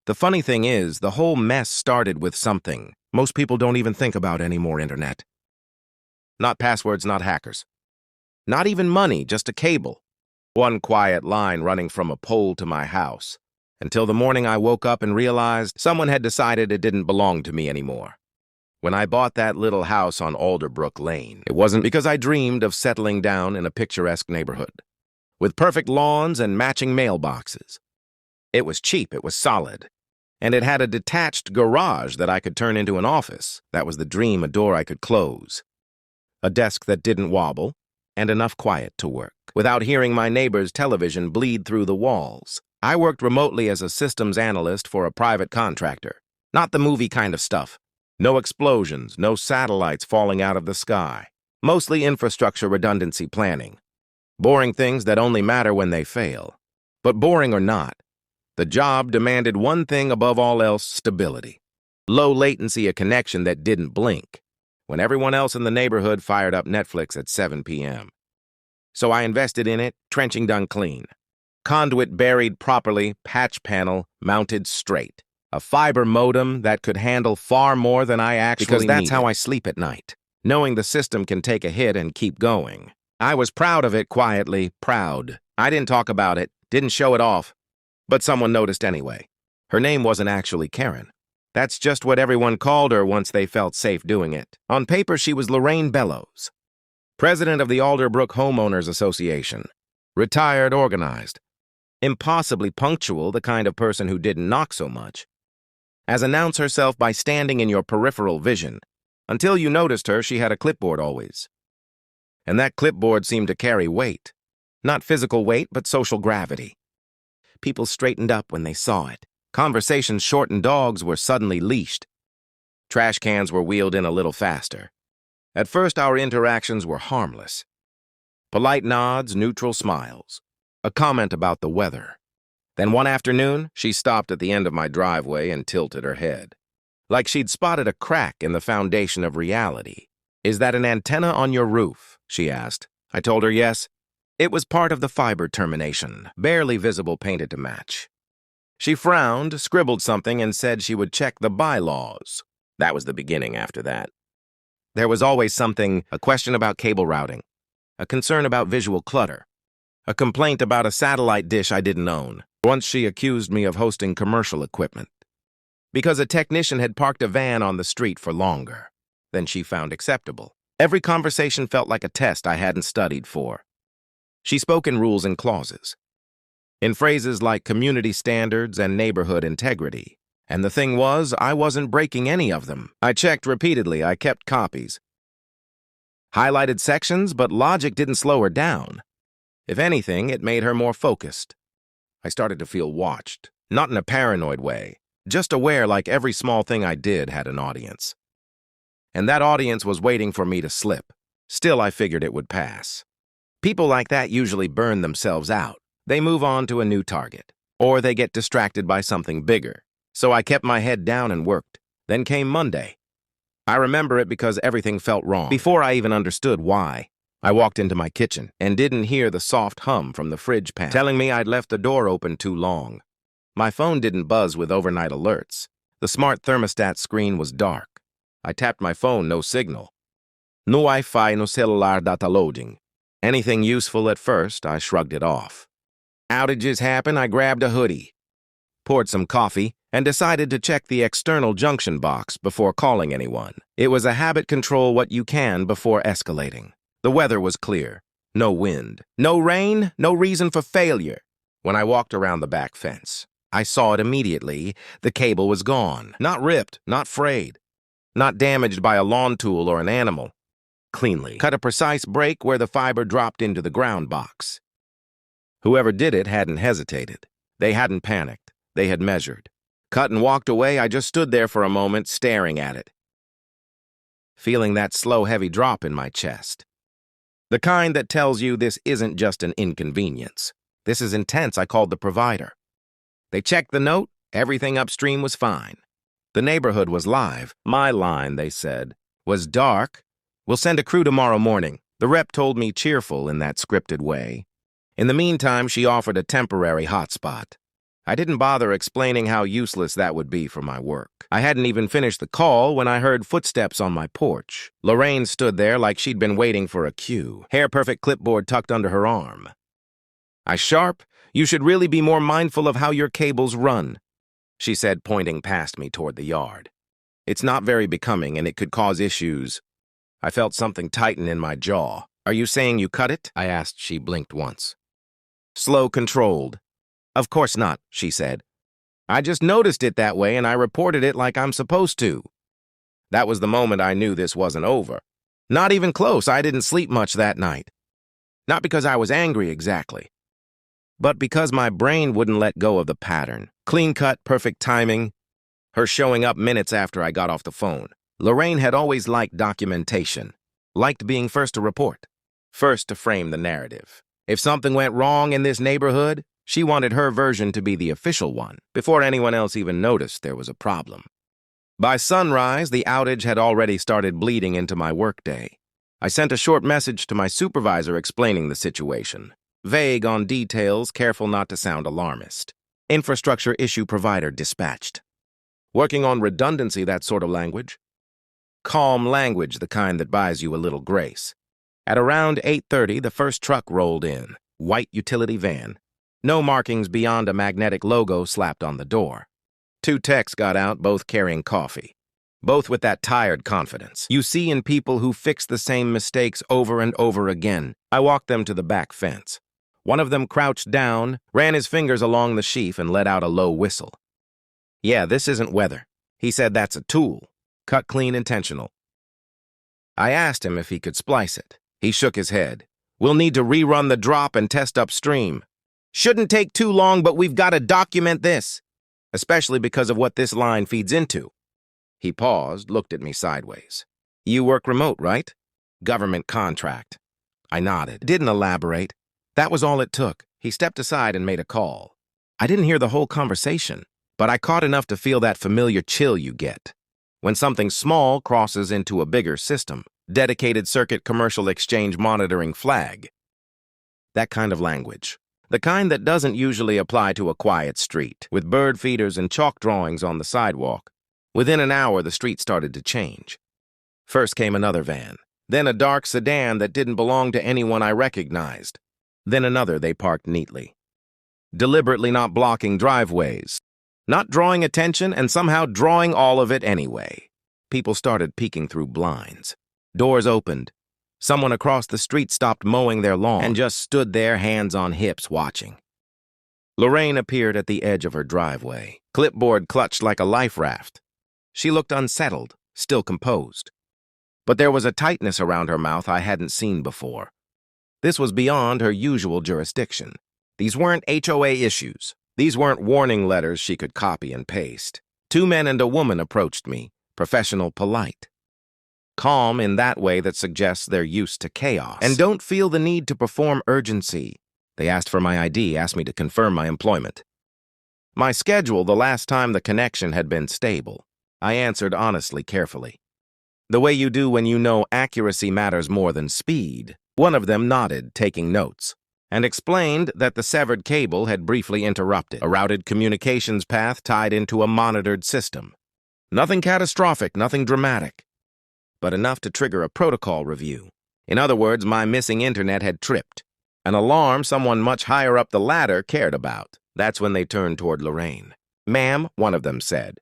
The funny thing is, the whole mess started with something most people don't even think about anymore, internet. Not passwords, not hackers. Not even money, just a cable. One quiet line running from a pole to my house. Until the morning I woke up and realized someone had decided it didn't belong to me anymore. When I bought that little house on Alderbrook Lane, it wasn't because I dreamed of settling down in a picturesque neighborhood, with perfect lawns and matching mailboxes. It was cheap, it was solid, and it had a detached garage that I could turn into an office. That was the dream, a door I could close, a desk that didn't wobble, and enough quiet to work, without hearing my neighbor's television bleed through the walls. I worked remotely as a systems analyst for a private contractor. Not the movie kind of stuff. No explosions, no satellites falling out of the sky. Mostly infrastructure redundancy planning. Boring things that only matter when they fail. But boring or not, the job demanded one thing above all else: stability. Low latency, a connection that didn't blink when everyone else in the neighborhood fired up Netflix at 7 p.m. So I invested in it, trenching done clean. Conduit buried properly, patch panel mounted straight. A fiber modem that could handle far more than I actually needed. Because that's how I sleep at night, knowing the system can take a hit and keep going. I was proud of it, quietly proud. I didn't talk about it, didn't show it off, but someone noticed anyway. Her name wasn't actually Karen. That's just what everyone called her once they felt safe doing it. On paper, she was Lorraine Bellows, president of the Alderbrook Homeowners Association. Retired, organized. Impossibly punctual, the kind of person who didn't knock so much as announce herself by standing in your peripheral vision. Until you noticed her, she had a clipboard always. And that clipboard seemed to carry weight. Not physical weight, but social gravity. People straightened up when they saw it. Conversations shortened, dogs were suddenly leashed. Trash cans were wheeled in a little faster. At first, our interactions were harmless. Polite nods, neutral smiles. A comment about the weather. Then one afternoon, she stopped at the end of my driveway and tilted her head, like she'd spotted a crack in the foundation of reality. "Is that an antenna on your roof?" she asked. I told her yes. It was part of the fiber termination, barely visible, painted to match. She frowned, scribbled something, and said she would check the bylaws. That was the beginning after that. There was always something: a question about cable routing, a concern about visual clutter, a complaint about a satellite dish I didn't own. Once she accused me of hosting commercial equipment because a technician had parked a van on the street for longer than she found acceptable. Every conversation felt like a test I hadn't studied for. She spoke in rules and clauses, in phrases like community standards and neighborhood integrity. And the thing was, I wasn't breaking any of them. I checked repeatedly, I kept copies. Highlighted sections, but logic didn't slow her down. If anything, it made her more focused. I started to feel watched, not in a paranoid way, just aware like every small thing I did had an audience. And that audience was waiting for me to slip. Still, I figured it would pass. People like that usually burn themselves out. They move on to a new target, or they get distracted by something bigger. So I kept my head down and worked. Then came Monday. I remember it because everything felt wrong. Before I even understood why, I walked into my kitchen and didn't hear the soft hum from the fridge panel telling me I'd left the door open too long. My phone didn't buzz with overnight alerts. The smart thermostat screen was dark. I tapped my phone, no signal. No Wi-Fi, no celular data loading. Anything useful at first, I shrugged it off. Outages happen, I grabbed a hoodie, poured some coffee, and decided to check the external junction box before calling anyone. It was a habit: control what you can before escalating. The weather was clear. No wind. No rain. No reason for failure. When I walked around the back fence, I saw it immediately. The cable was gone. Not ripped, not frayed, not damaged by a lawn tool or an animal. Cleanly. Cut a precise break where the fiber dropped into the ground box. Whoever did it hadn't hesitated. They hadn't panicked. They had measured. Cut and walked away. I just stood there for a moment, staring at it, feeling that slow, heavy drop in my chest. The kind that tells you this isn't just an inconvenience. This is intense. I called the provider. They checked the note. Everything upstream was fine. The neighborhood was live. My line, they said, was dark. We'll send a crew tomorrow morning. The rep told me, cheerful in that scripted way. In the meantime, she offered a temporary hotspot. I didn't bother explaining how useless that would be for my work. I hadn't even finished the call when I heard footsteps on my porch. Lorraine stood there like she'd been waiting for a cue, hair-perfect clipboard tucked under her arm. "Sharp, you should really be more mindful of how your cables run," she said, pointing past me toward the yard. "It's not very becoming, and it could cause issues." I felt something tighten in my jaw. "Are you saying you cut it?" I asked. She blinked once. "Slow, controlled." "Of course not," she said. "I just noticed it that way, and I reported it like I'm supposed to." That was the moment I knew this wasn't over. Not even close. I didn't sleep much that night. Not because I was angry exactly, but because my brain wouldn't let go of the pattern. Clean-cut, perfect timing. Her showing up minutes after I got off the phone. Lorraine had always liked documentation, liked being first to report, first to frame the narrative. If something went wrong in this neighborhood, she wanted her version to be the official one, before anyone else even noticed there was a problem. By sunrise, the outage had already started bleeding into my workday. I sent a short message to my supervisor explaining the situation, vague on details, careful not to sound alarmist. Infrastructure issue provider dispatched. Working on redundancy, that sort of language. Calm language, the kind that buys you a little grace. At around 8:30, the first truck rolled in, white utility van. No markings beyond a magnetic logo slapped on the door. 2 techs got out, both carrying coffee. Both with that tired confidence you see in people who fix the same mistakes over and over again. I walked them to the back fence. One of them crouched down, ran his fingers along the sheaf, and let out a low whistle. "Yeah, this isn't weather." He said that's a tool. Cut clean, intentional. I asked him if he could splice it. He shook his head. "We'll need to rerun the drop and test upstream. Shouldn't take too long, but we've got to document this, especially because of what this line feeds into." He paused, looked at me sideways. "You work remote, right?" "Government contract." I nodded. Didn't elaborate. That was all it took. He stepped aside and made a call. I didn't hear the whole conversation, but I caught enough to feel that familiar chill you get when something small crosses into a bigger system. Dedicated circuit commercial exchange monitoring flag. That kind of language. The kind that doesn't usually apply to a quiet street, with bird feeders and chalk drawings on the sidewalk. Within an hour, the street started to change. First came another van, then a dark sedan that didn't belong to anyone I recognized. Then another they parked neatly, deliberately not blocking driveways, not drawing attention, and somehow drawing all of it anyway. People started peeking through blinds. Doors opened. Someone across the street stopped mowing their lawn and just stood there, hands on hips, watching. Lorraine appeared at the edge of her driveway, clipboard clutched like a life raft. She looked unsettled, still composed. But there was a tightness around her mouth I hadn't seen before. This was beyond her usual jurisdiction. These weren't HOA issues. These weren't warning letters she could copy and paste. 2 men and a woman approached me, professional, polite. Calm in that way that suggests they're used to chaos and don't feel the need to perform urgency. They asked for my ID, asked me to confirm my employment. My schedule the last time the connection had been stable. I answered honestly, carefully. The way you do when you know accuracy matters more than speed. One of them nodded, taking notes, and explained that the severed cable had briefly interrupted a routed communications path tied into a monitored system. Nothing catastrophic, nothing dramatic, but enough to trigger a protocol review. In other words, my missing internet had tripped. An alarm someone much higher up the ladder cared about. That's when they turned toward Lorraine. "Ma'am," one of them said,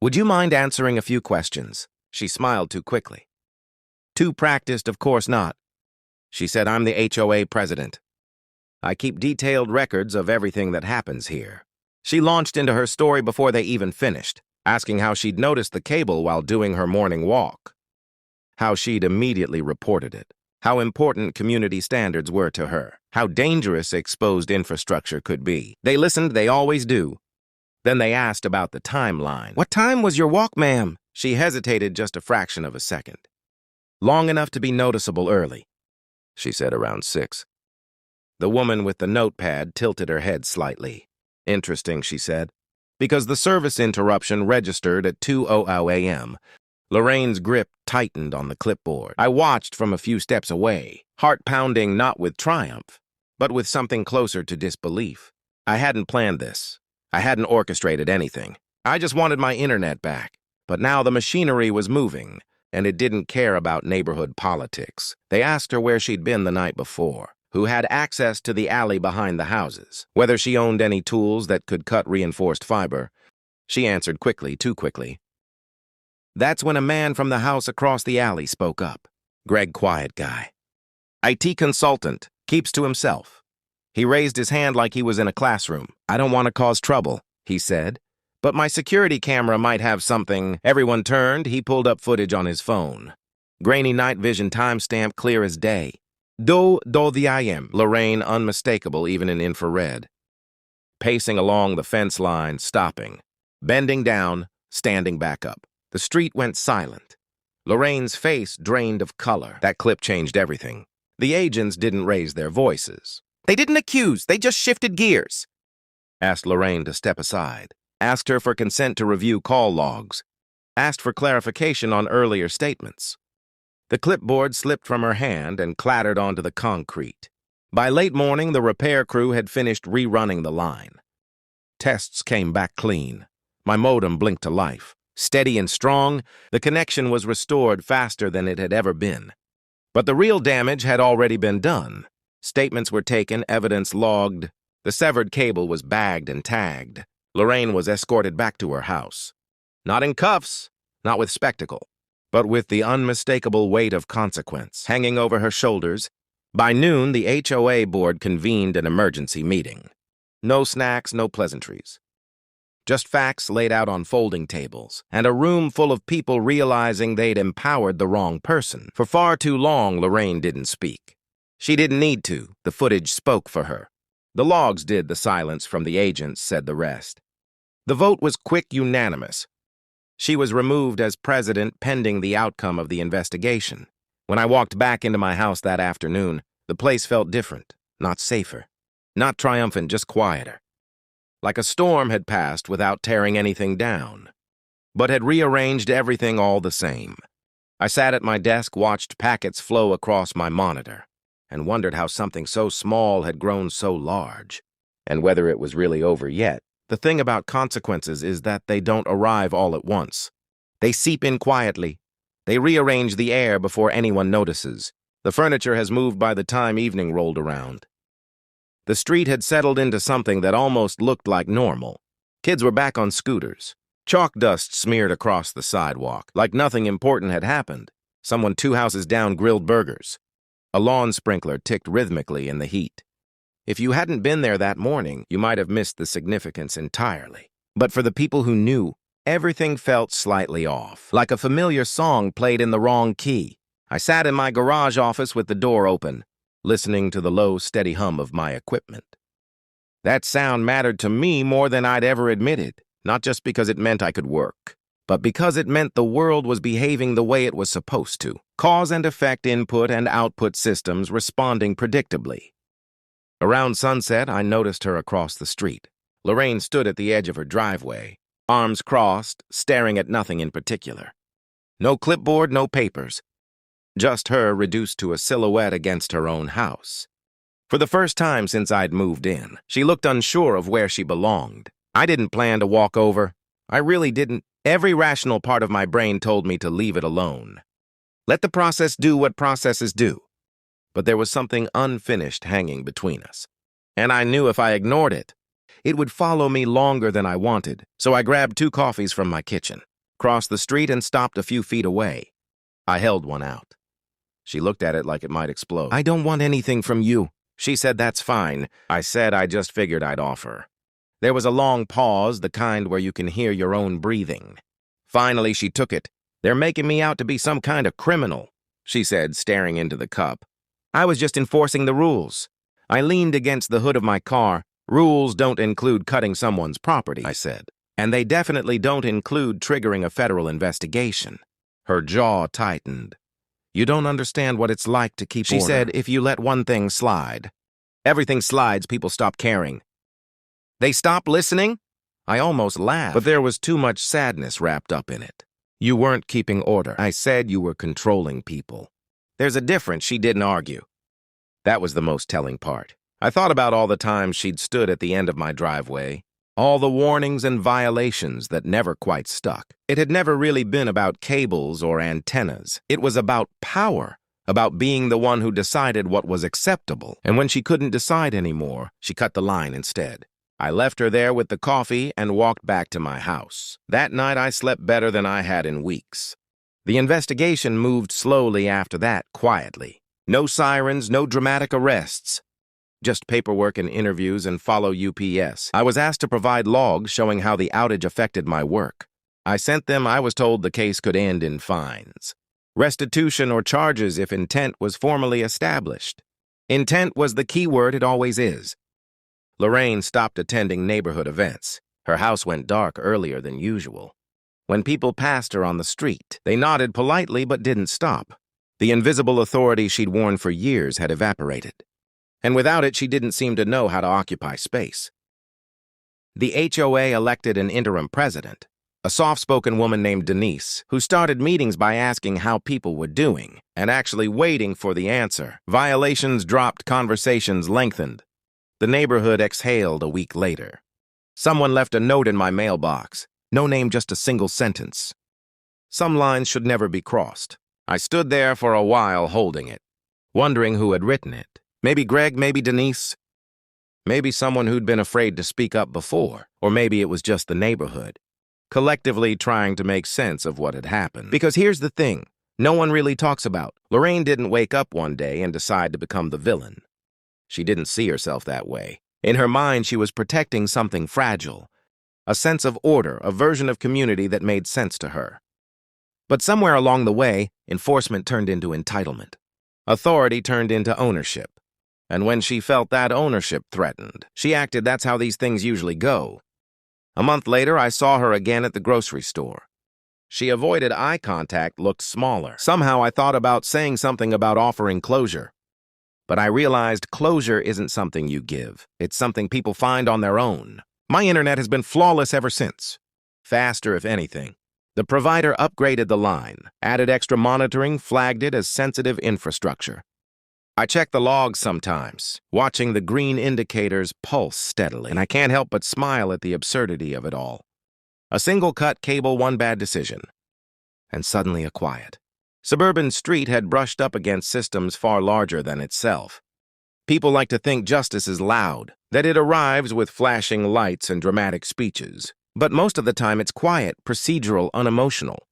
"would you mind answering a few questions?" She smiled too quickly. "Too practiced, of course not." She said, "I'm the HOA president. I keep detailed records of everything that happens here." She launched into her story before they even finished, asking how she'd noticed the cable while doing her morning walk. How she'd immediately reported it. How important community standards were to her. How dangerous exposed infrastructure could be. They listened, they always do. Then they asked about the timeline. "What time was your walk, ma'am?" She hesitated just a fraction of a second. "Long enough to be noticeable early." She said around 6. The woman with the notepad tilted her head slightly. "Interesting," she said, "because the service interruption registered at 2:00 a.m. Lorraine's grip tightened on the clipboard. I watched from a few steps away, heart pounding not with triumph, but with something closer to disbelief. I hadn't planned this. I hadn't orchestrated anything. I just wanted my internet back. But now the machinery was moving, and it didn't care about neighborhood politics. They asked her where she'd been the night before, who had access to the alley behind the houses, whether she owned any tools that could cut reinforced fiber. She answered quickly, too quickly. That's when a man from the house across the alley spoke up. Greg, quiet guy. IT consultant, keeps to himself. He raised his hand like he was in a classroom. I don't want to cause trouble, he said. But my security camera might have something. Everyone turned. He pulled up footage on his phone. Grainy night vision timestamp clear as day. Do the IM. Lorraine unmistakable even in infrared. Pacing along the fence line, stopping. Bending down, standing back up. The street went silent. Lorraine's face drained of color. That clip changed everything. The agents didn't raise their voices. They didn't accuse. They just shifted gears. Asked Lorraine to step aside. Asked her for consent to review call logs. Asked for clarification on earlier statements. The clipboard slipped from her hand and clattered onto the concrete. By late morning, the repair crew had finished rerunning the line. Tests came back clean. My modem blinked to life. Steady and strong, the connection was restored faster than it had ever been. But the real damage had already been done. Statements were taken, evidence logged. The severed cable was bagged and tagged. Lorraine was escorted back to her house. Not in cuffs, not with spectacle, but with the unmistakable weight of consequence hanging over her shoulders. By noon, the HOA board convened an emergency meeting. No snacks, no pleasantries. Just facts laid out on folding tables, and a room full of people realizing they'd empowered the wrong person. For far too long, Lorraine didn't speak. She didn't need to. The footage spoke for her. The logs did. The silence from the agents said the rest. The vote was quick, unanimous. She was removed as president pending the outcome of the investigation. When I walked back into my house that afternoon, the place felt different, not safer, not triumphant, just quieter. Like a storm had passed without tearing anything down, but had rearranged everything all the same. I sat at my desk, watched packets flow across my monitor, and wondered how something so small had grown so large, and whether it was really over yet. The thing about consequences is that they don't arrive all at once. They seep in quietly. They rearrange the air before anyone notices. The furniture has moved by the time evening rolled around. The street had settled into something that almost looked like normal. Kids were back on scooters. Chalk dust smeared across the sidewalk, like nothing important had happened. Someone 2 houses down grilled burgers. A lawn sprinkler ticked rhythmically in the heat. If you hadn't been there that morning, you might have missed the significance entirely. But for the people who knew, everything felt slightly off, like a familiar song played in the wrong key. I sat in my garage office with the door open, listening to the low, steady hum of my equipment. That sound mattered to me more than I'd ever admitted, not just because it meant I could work, but because it meant the world was behaving the way it was supposed to. Cause and effect input and output systems responding predictably. Around sunset, I noticed her across the street. Lorraine stood at the edge of her driveway, arms crossed, staring at nothing in particular. No clipboard, no papers. Just her reduced to a silhouette against her own house. For the first time since I'd moved in, she looked unsure of where she belonged. I didn't plan to walk over. I really didn't. Every rational part of my brain told me to leave it alone. Let the process do what processes do. But there was something unfinished hanging between us. And I knew if I ignored it, it would follow me longer than I wanted. So I grabbed 2 coffees from my kitchen, crossed the street, and stopped a few feet away. I held one out. She looked at it like it might explode. I don't want anything from you. She said, that's fine. I said I just figured I'd offer. There was a long pause, the kind where you can hear your own breathing. Finally, she took it. They're making me out to be some kind of criminal, she said, staring into the cup. I was just enforcing the rules. I leaned against the hood of my car. Rules don't include cutting someone's property, I said. And they definitely don't include triggering a federal investigation. Her jaw tightened. You don't understand what it's like to keep order. She said, if you let one thing slide, everything slides, people stop caring. They stop listening? I almost laughed, but there was too much sadness wrapped up in it. You weren't keeping order. I said you were controlling people. There's a difference. She didn't argue. That was the most telling part. I thought about all the times she'd stood at the end of my driveway, All the warnings and violations that never quite stuck. It had never really been about cables or antennas. It was about power, about being the one who decided what was acceptable. And when she couldn't decide anymore, she cut the line instead. I left her there with the coffee and walked back to my house. That night I slept better than I had in weeks. The investigation moved slowly after that, quietly. No sirens, no dramatic arrests. Just paperwork and interviews and follow UPS. I was asked to provide logs showing how the outage affected my work. I sent them. I was told the case could end in fines. Restitution or charges if intent was formally established. Intent was the key word, it always is. Lorraine stopped attending neighborhood events. Her house went dark earlier than usual. When people passed her on the street, they nodded politely but didn't stop. The invisible authority she'd worn for years had evaporated. And without it, she didn't seem to know how to occupy space. The HOA elected an interim president, a soft-spoken woman named Denise, who started meetings by asking how people were doing and actually waiting for the answer. Violations dropped, conversations lengthened. The neighborhood exhaled a week later. Someone left a note in my mailbox. No name, just a single sentence. Some lines should never be crossed. I stood there for a while holding it, wondering who had written it. Maybe Greg, maybe Denise. Maybe someone who'd been afraid to speak up before. Or maybe it was just the neighborhood, collectively trying to make sense of what had happened. Because here's the thing, no one really talks about. Lorraine didn't wake up one day and decide to become the villain. She didn't see herself that way. In her mind, she was protecting something fragile, a sense of order, a version of community that made sense to her. But somewhere along the way, enforcement turned into entitlement. Authority turned into ownership. And when she felt that ownership threatened, she acted. That's how these things usually go. A month later, I saw her again at the grocery store. She avoided eye contact, looked smaller. Somehow I thought about saying something about offering closure. But I realized closure isn't something you give. It's something people find on their own. My internet has been flawless ever since. Faster, if anything. The provider upgraded the line, added extra monitoring, flagged it as sensitive infrastructure. I check the logs sometimes, watching the green indicators pulse steadily, and I can't help but smile at the absurdity of it all. A single cut cable, one bad decision. And suddenly a quiet. Suburban street had brushed up against systems far larger than itself. People like to think justice is loud, that it arrives with flashing lights and dramatic speeches. But most of the time it's quiet, procedural, unemotional.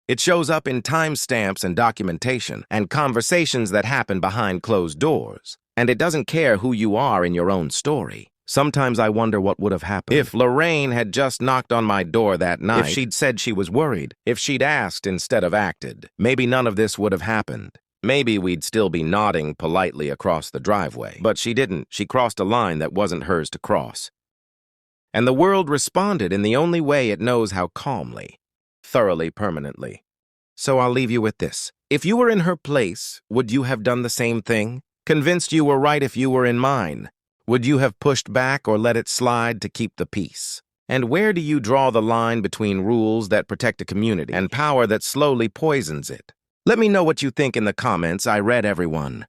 It shows up in timestamps and documentation and conversations that happen behind closed doors. And it doesn't care who you are in your own story. Sometimes I wonder what would have happened if Lorraine had just knocked on my door that night, if she'd said she was worried, if she'd asked instead of acted. Maybe none of this would have happened. Maybe we'd still be nodding politely across the driveway. But she didn't. She crossed a line that wasn't hers to cross. And the world responded in the only way it knows how, calmly, thoroughly, permanently. So I'll leave you with this. If you were in her place, would you have done the same thing? Convinced you were right if you were in mine? Would you have pushed back or let it slide to keep the peace? And where do you draw the line between rules that protect a community and power that slowly poisons it? Let me know what you think in the comments. I read everyone.